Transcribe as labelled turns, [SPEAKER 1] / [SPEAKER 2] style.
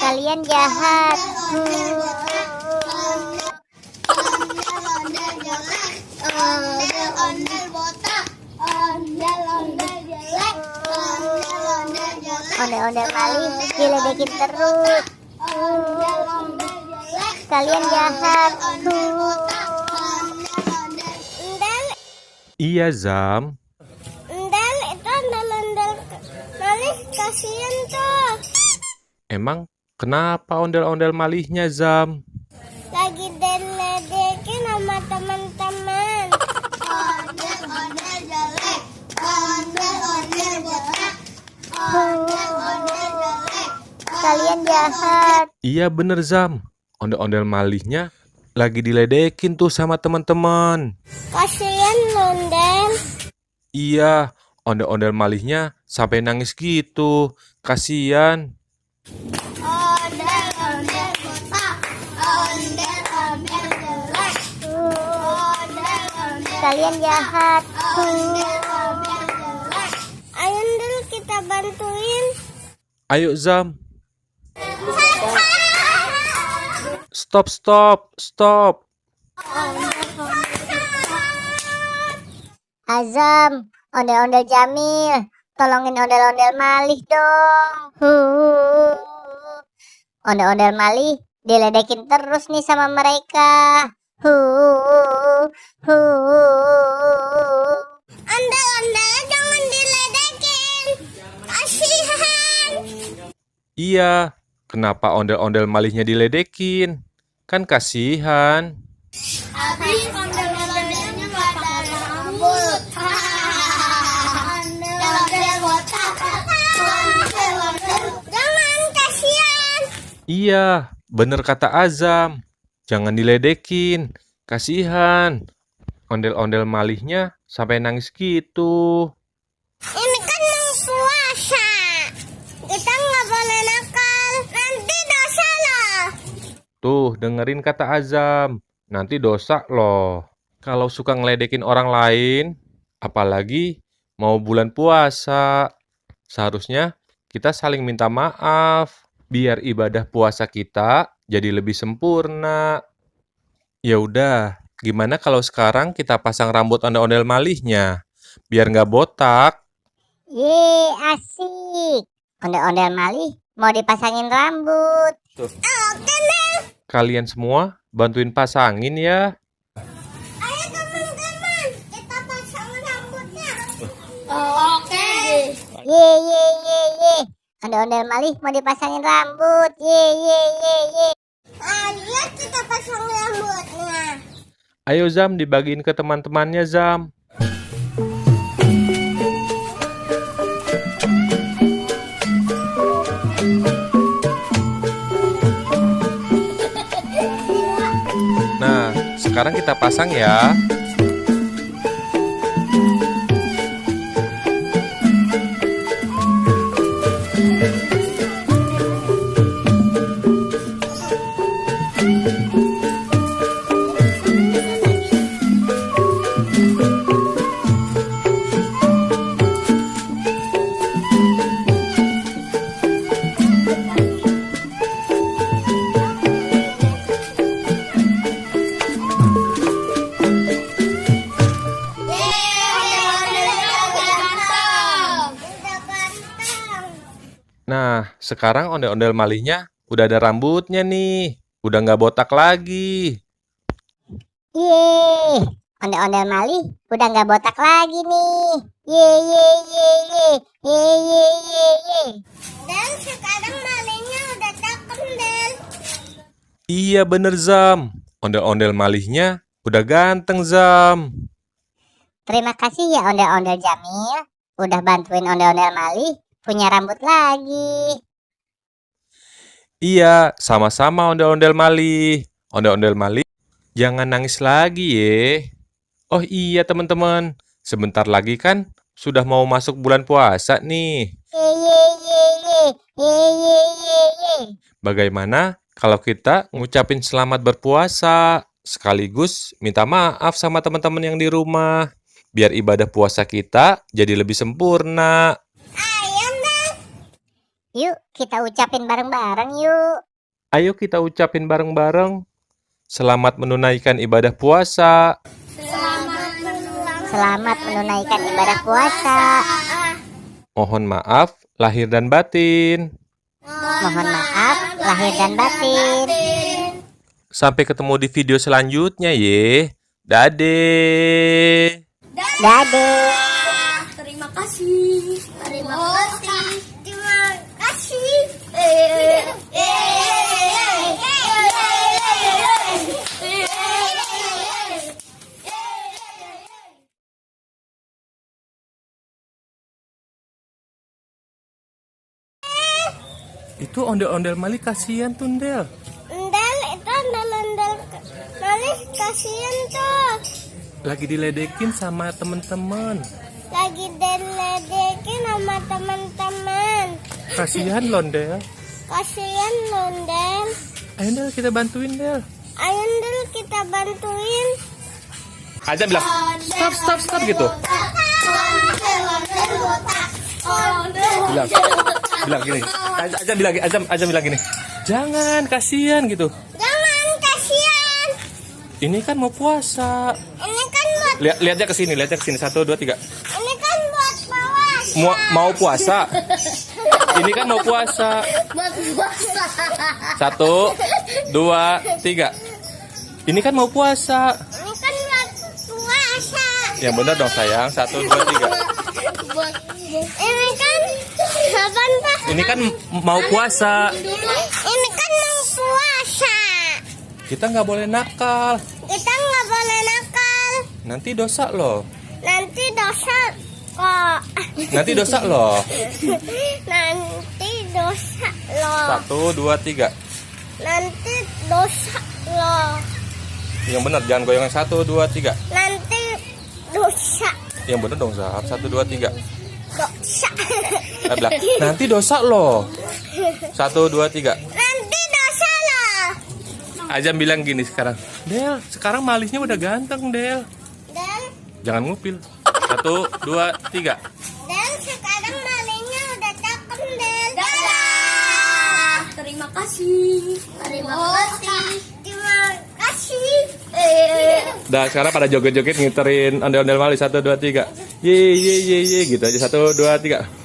[SPEAKER 1] Kalian jahat. Ondel-ondel malih diledekin terus. Kalian jahat.
[SPEAKER 2] Iya, Zam.
[SPEAKER 1] Ondel itu ondel-ondel malih, kasihan tuh.
[SPEAKER 2] Emang kenapa ondel-ondel malihnya, Zam?
[SPEAKER 1] Lagi diledekin sama teman-teman. Ondel-ondel jelek. Ondel-ondel botak. Ondel-ondel jelek. Kalian jahat.
[SPEAKER 2] Iya bener, Zam. Ondel-ondel malihnya lagi diledekin tuh sama teman-teman.
[SPEAKER 1] Kasihan ondel.
[SPEAKER 2] Iya, ondel-ondel malihnya sampai nangis gitu. Kasian.
[SPEAKER 1] Ondel-ondel botak. Ondel-ondel jelek. Ondel-ondel. Kalian jahat. Ondel-ondel jelek. Ayo ondel, kita bantuin.
[SPEAKER 2] Ayo, Zam. Stop, stop, stop.
[SPEAKER 1] Azam, ondel-ondel Jamil, tolongin ondel-ondel malih dong. Ondel-ondel malih diledekin terus nih sama mereka. Ondel-ondel jangan diledekin. Kasihan.
[SPEAKER 2] Iya, kenapa ondel-ondel malihnya diledekin? Kan kasihan.
[SPEAKER 1] Habis ondel-ondelnya nggak ada rambut. Ondel-ondel botak. Ondel-ondel. Jangan, kasihan.
[SPEAKER 2] Iya, bener kata Azam. Jangan diledekin. Kasihan. Ondel-ondel malihnya sampai nangis gitu.
[SPEAKER 1] Ini kan mau puasa. Kita nggak boleh nakal. Nanti dosa loh.
[SPEAKER 2] Tuh, dengerin kata Azam. Nanti dosa loh. Kalau suka ngeledekin orang lain, apalagi mau bulan puasa. Seharusnya kita saling minta maaf. Biar ibadah puasa kita jadi lebih sempurna. Ya udah, gimana kalau sekarang kita pasang rambut ondel-ondel malihnya? Biar nggak botak.
[SPEAKER 1] Ye, asik. Ondel-ondel malih mau dipasangin rambut.
[SPEAKER 2] Tuh.
[SPEAKER 1] Oke, Nel.
[SPEAKER 2] Kalian semua bantuin pasangin ya.
[SPEAKER 1] Ayo teman-teman, kita pasang rambutnya. Oke. Ye, ye, ye, ye. Ondel-ondel malih mau dipasangin rambut. Ye, ye, ye, ye. Ayo kita pasang rambutnya.
[SPEAKER 2] Ayo Zam, dibagiin ke teman-temannya Zam. Nah, sekarang kita pasang ya. Nah, sekarang ondel-ondel malihnya udah ada rambutnya nih. Udah nggak botak lagi.
[SPEAKER 1] Yeay, ondel-ondel malih udah nggak botak lagi nih. Yeay, yeay, yeay, yeay, yeay, yeay, yeay. Dan sekarang malihnya udah cakep, Del.
[SPEAKER 2] Iya bener Zam. Ondel-ondel malihnya udah ganteng Zam.
[SPEAKER 1] Terima kasih ya ondel-ondel Jamil. Udah bantuin ondel-ondel malih punya rambut lagi.
[SPEAKER 2] Iya, sama-sama ondel-ondel malih. Ondel-ondel malih, jangan nangis lagi ye. Oh iya teman-teman, sebentar lagi kan sudah mau masuk bulan puasa nih. Bagaimana kalau kita ngucapin selamat berpuasa, sekaligus minta maaf sama teman-teman yang di rumah, biar ibadah puasa kita jadi lebih sempurna.
[SPEAKER 1] Yuk, kita ucapin bareng-bareng yuk.
[SPEAKER 2] Ayo kita ucapin bareng-bareng. Selamat menunaikan ibadah puasa.
[SPEAKER 1] Selamat menunaikan ibadah puasa.
[SPEAKER 2] Mohon maaf lahir dan batin.
[SPEAKER 1] Mohon maaf lahir dan batin.
[SPEAKER 2] Sampai ketemu di video selanjutnya ye. Dade.
[SPEAKER 1] Dade.
[SPEAKER 3] Terima kasih. Terima kasih.
[SPEAKER 1] Terima kasih.
[SPEAKER 2] Itu ondel-ondel Mali kasihan tuh, Del.
[SPEAKER 1] Ndel, itu ondel-ondel Mali kasihan tuh.
[SPEAKER 2] Lagi diledekin sama temen-temen.
[SPEAKER 1] Lagi diledekin sama teman-teman.
[SPEAKER 2] Kasihan loh, Del.
[SPEAKER 1] Kasihan loh, Ndel.
[SPEAKER 2] Ayo, Del, kita bantuin, Del.
[SPEAKER 1] Ayo Ndel, kita bantuin.
[SPEAKER 2] Aja bilang, stop gitu. Bilang gini. Aja bilang gini. Jangan, kasihan gitu.
[SPEAKER 1] Jangan, kasihan.
[SPEAKER 2] Ini kan mau puasa.
[SPEAKER 1] Ini kan buat
[SPEAKER 2] Lihatnya ke sini. 1 2 3.
[SPEAKER 1] ini kan buat puasa.
[SPEAKER 2] Mau puasa. Ini kan mau puasa.
[SPEAKER 3] Buat puasa.
[SPEAKER 2] 1 2 3. Ini kan mau puasa.
[SPEAKER 1] Ini kan buat puasa.
[SPEAKER 2] Yang benar dong sayang. 1 2 3.
[SPEAKER 1] Ini kan kapan Pak?
[SPEAKER 2] Ini kan mau puasa.
[SPEAKER 1] Ini kan mau puasa.
[SPEAKER 2] Kita nggak boleh nakal.
[SPEAKER 1] Kita nggak boleh nakal.
[SPEAKER 2] Nanti dosa loh.
[SPEAKER 1] Nanti dosa kok.
[SPEAKER 2] Nanti dosa loh.
[SPEAKER 1] Nanti dosa loh.
[SPEAKER 2] 1 2 3.
[SPEAKER 1] Nanti dosa loh.
[SPEAKER 2] Yang benar jangan goyang 1 2 3.
[SPEAKER 1] Nanti dosa.
[SPEAKER 2] Yang benar dong Zahab. 1 2 3.
[SPEAKER 1] Dosa.
[SPEAKER 2] Bilang, nanti dosa loh. 1 2 3.
[SPEAKER 1] Nanti dosa loh.
[SPEAKER 2] Ajam bilang gini sekarang. Del, sekarang Malisnya udah ganteng, Del.
[SPEAKER 1] Dan
[SPEAKER 2] Jangan ngupil. 1 2 3.
[SPEAKER 1] sekarang malingnya udah cakep Del.
[SPEAKER 3] Dadah. Terima kasih. Terima kasih.
[SPEAKER 1] Terima kasih.
[SPEAKER 2] Dah sekarang pada joget-joget ngiterin ondel-ondel Mali 1 2 3. Ye ye ye ye gitu aja 1 2 3.